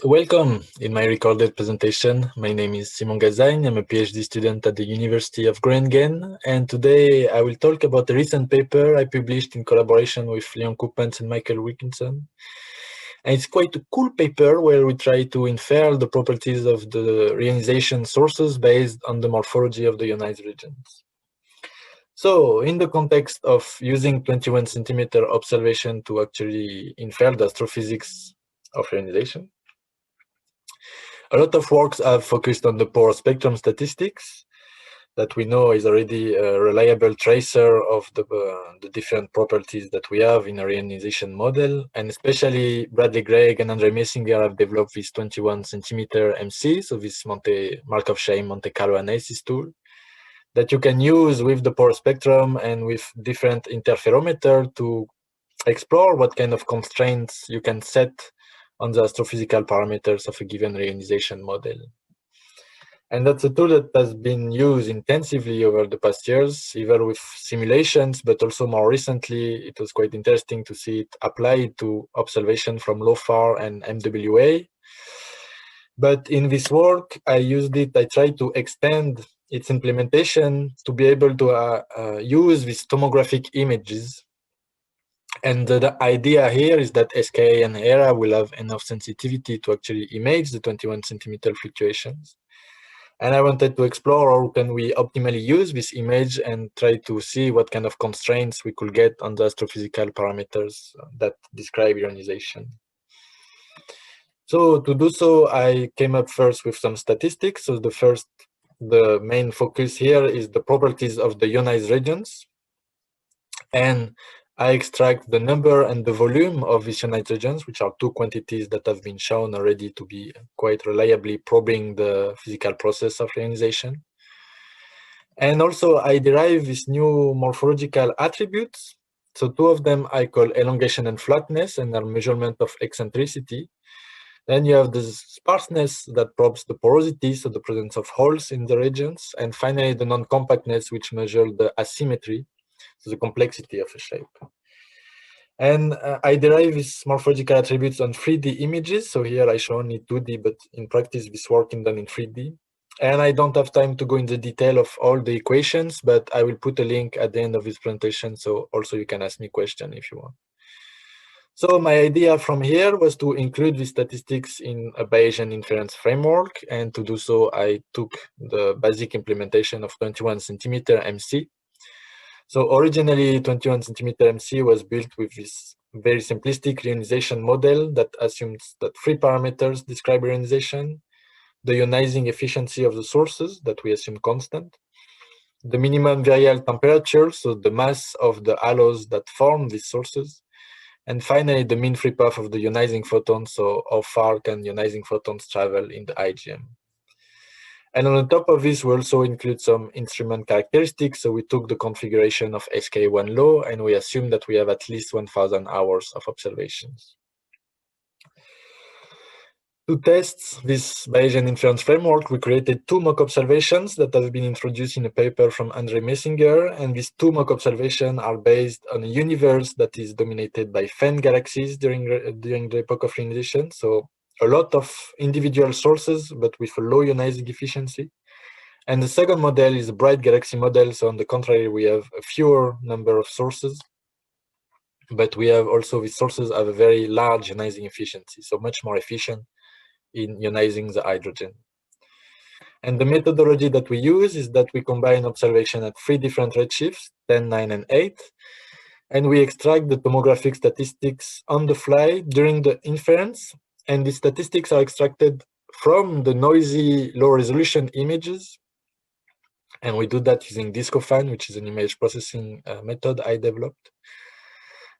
Welcome in my recorded presentation. My name is Simon Gazagnes. I'm a PhD student at the University of Groningen, and today I will talk about a recent paper I published in collaboration with Leon Coupens and Michael Wilkinson. And it's quite a cool paper where we try to infer the properties of the reionization sources based on the morphology of the ionized regions. So in the context of using 21 centimeter observation to actually infer the astrophysics of reionization, a lot of works have focused on the power spectrum statistics that we know is already a reliable tracer of the different properties that we have in a reionization model. And especially Bradley Gregg and Andre Messinger have developed this 21 centimeter MC, so this Markov-Chain Monte Carlo analysis tool that you can use with the power spectrum and with different interferometer to explore what kind of constraints you can set on the astrophysical parameters of a given reionization model. And that's a tool that has been used intensively over the past years, either with simulations, but also more recently, it was quite interesting to see it applied to observation from LOFAR and MWA. But in this work, I tried to extend its implementation to be able to use these tomographic images. And the idea here is that SKA and ERA will have enough sensitivity to actually image the 21 centimeter fluctuations. And I wanted to explore how can we optimally use this image and try to see what kind of constraints we could get on the astrophysical parameters that describe ionization. So to do so, I came up first with some statistics. So the main focus here is the properties of the ionized regions. And I extract the number and the volume of these ionized regions, which are two quantities that have been shown already to be quite reliably probing the physical process of ionization. And also I derive these new morphological attributes. So two of them I call elongation and flatness, and are measurement of eccentricity. Then you have the sparseness that probes the porosity, so the presence of holes in the regions. And finally, the non-compactness, which measures the asymmetry, so the complexity of a shape. And I derive these morphological attributes on 3D images. So here I show only 2D, but in practice, this work is done in 3D. And I don't have time to go into the detail of all the equations, but I will put a link at the end of this presentation. So also you can ask me questions if you want. So my idea from here was to include the statistics in a Bayesian inference framework. And to do so, I took the basic implementation of 21 centimeter MC. So originally 21 centimeter MC was built with this very simplistic reionization model that assumes that three parameters describe reionization: the ionizing efficiency of the sources that we assume constant, the minimum virial temperature, so the mass of the halos that form these sources, and finally the mean free path of the ionizing photons, so how far can ionizing photons travel in the IGM. And on the top of this, we also include some instrument characteristics. So we took the configuration of SK1 law, and we assume that we have at least 1,000 hours of observations. To test this Bayesian inference framework, we created two mock observations that have been introduced in a paper from Andre Messinger. And these two mock observations are based on a universe that is dominated by faint galaxies during the epoch of reionization. So a lot of individual sources, but with a low ionizing efficiency. And the second model is a bright galaxy model. So on the contrary, we have a fewer number of sources, but we have also these sources have a very large ionizing efficiency, so much more efficient in ionizing the hydrogen. And the methodology that we use is that we combine observation at three different redshifts, 10, 9, and 8, and we extract the tomographic statistics on the fly during the inference. And the statistics are extracted from the noisy low-resolution images. And we do that using DiscoFan, which is an image processing method I developed.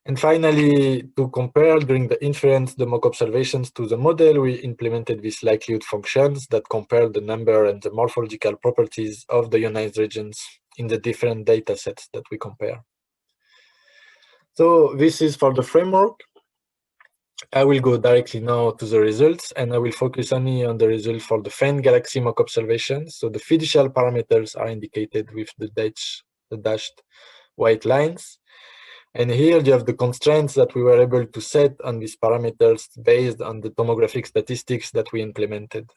And finally, to compare during the inference the mock observations to the model, we implemented these likelihood functions that compare the number and the morphological properties of the ionized regions in the different data sets that we compare. So this is for the framework. I will go directly now to the results, and I will focus only on the result for the faint galaxy mock observations. So the fiducial parameters are indicated with the dashed white lines. And here you have the constraints that we were able to set on these parameters based on the tomographic statistics that we implemented.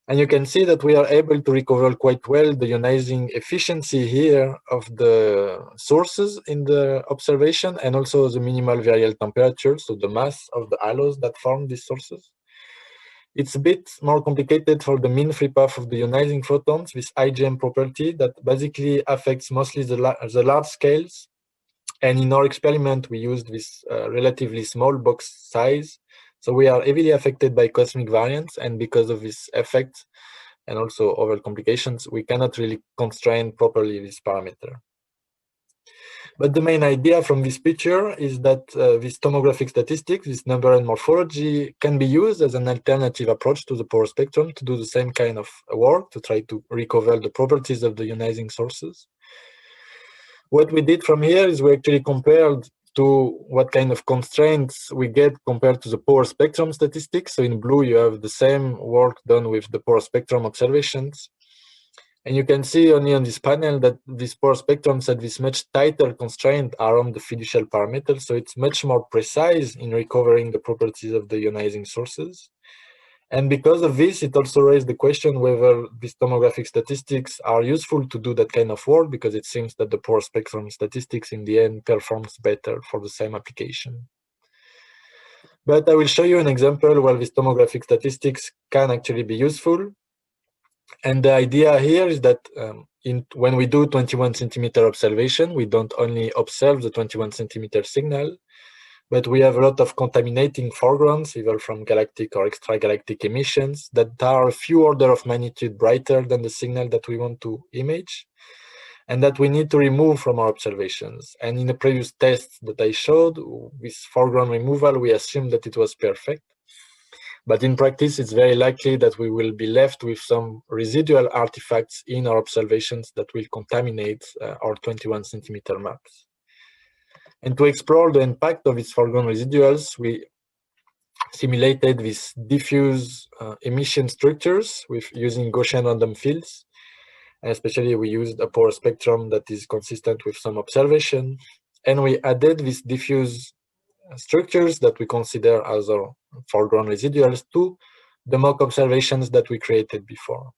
And you can see that we are able to recover quite well the ionizing efficiency here of the sources in the observation, and also the minimal virial temperature, so the mass of the halos that form these sources. It's a bit more complicated for the mean free path of the ionizing photons, this IgM property that basically affects mostly the large scales. And in our experiment, we used this relatively small box size. So we are heavily affected by cosmic variance, and because of this effect and also other complications, we cannot really constrain properly this parameter. But the main idea from this picture is that this tomographic statistics, this number and morphology, can be used as an alternative approach to the power spectrum to do the same kind of work, to try to recover the properties of the ionizing sources. What we did from here is we actually compared to what kind of constraints we get compared to the power spectrum statistics. So in blue, you have the same work done with the power spectrum observations. And you can see only on this panel that this power spectrum had this much tighter constraint around the fiducial parameter. So it's much more precise in recovering the properties of the ionizing sources. And because of this, it also raised the question whether these tomographic statistics are useful to do that kind of work, because it seems that the power spectrum statistics in the end performs better for the same application. But I will show you an example where these tomographic statistics can actually be useful. And the idea here is that when we do 21 centimeter observation, we don't only observe the 21 centimeter signal, but we have a lot of contaminating foregrounds, either from galactic or extragalactic emissions, that are a few order of magnitude brighter than the signal that we want to image, and that we need to remove from our observations. And in the previous test that I showed, with foreground removal, we assumed that it was perfect. But in practice, it's very likely that we will be left with some residual artifacts in our observations that will contaminate our 21 centimeter maps. And to explore the impact of these foreground residuals, we simulated these diffuse emission structures using Gaussian random fields. And especially, we used a power spectrum that is consistent with some observation. And we added these diffuse structures that we consider as our foreground residuals to the mock observations that we created before.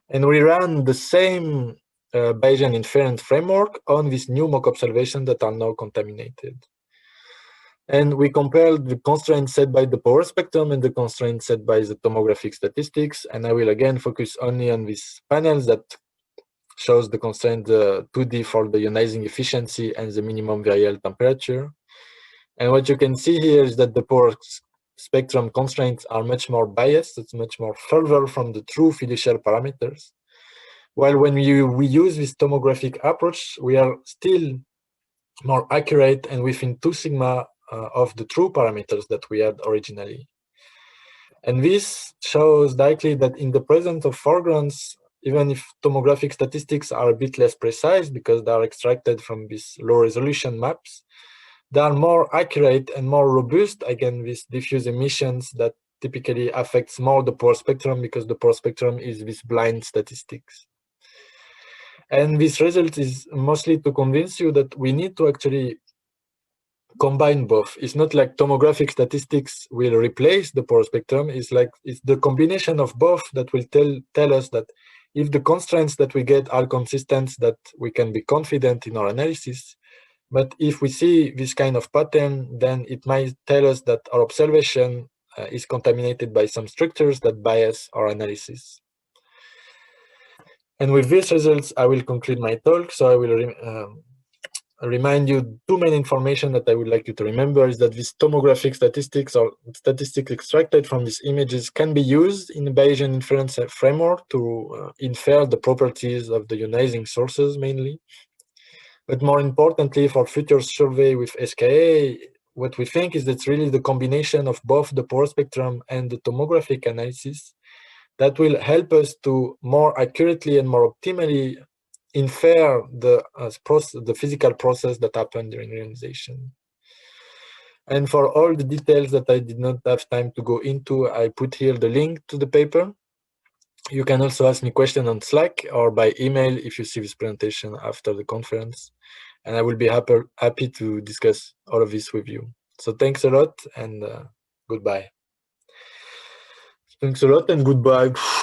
And we ran the same Bayesian inference framework on these new mock observations that are now contaminated. And we compared the constraints set by the power spectrum and the constraints set by the tomographic statistics. And I will again focus only on these panels that shows the constraint 2D for the ionizing efficiency and the minimum virial temperature. And what you can see here is that the power spectrum constraints are much more biased. It's much more further from the true fiducial parameters. While when we use this tomographic approach, we are still more accurate and within 2 sigma of the true parameters that we had originally. And this shows directly that in the presence of foregrounds, even if tomographic statistics are a bit less precise because they are extracted from these low resolution maps, they are more accurate and more robust against these diffuse emissions that typically affects more the power spectrum, because the power spectrum is this blind statistics. And this result is mostly to convince you that we need to actually combine both. It's not like tomographic statistics will replace the power spectrum. It's the combination of both that will tell us that if the constraints that we get are consistent, that we can be confident in our analysis. But if we see this kind of pattern, then it might tell us that our observation is contaminated by some structures that bias our analysis. And with these results, I will conclude my talk. So I will remind you two main information that I would like you to remember is that these tomographic statistics or statistics extracted from these images can be used in the Bayesian inference framework to infer the properties of the ionizing sources mainly. But more importantly, for future survey with SKA, what we think is that it's really the combination of both the power spectrum and the tomographic analysis that will help us to more accurately and more optimally infer the physical process that happened during ionization. And for all the details that I did not have time to go into, I put here the link to the paper. You can also ask me questions on Slack or by email if you see this presentation after the conference. and I will be happy to discuss all of this with you. So thanks a lot, and goodbye. Thanks a lot and goodbye.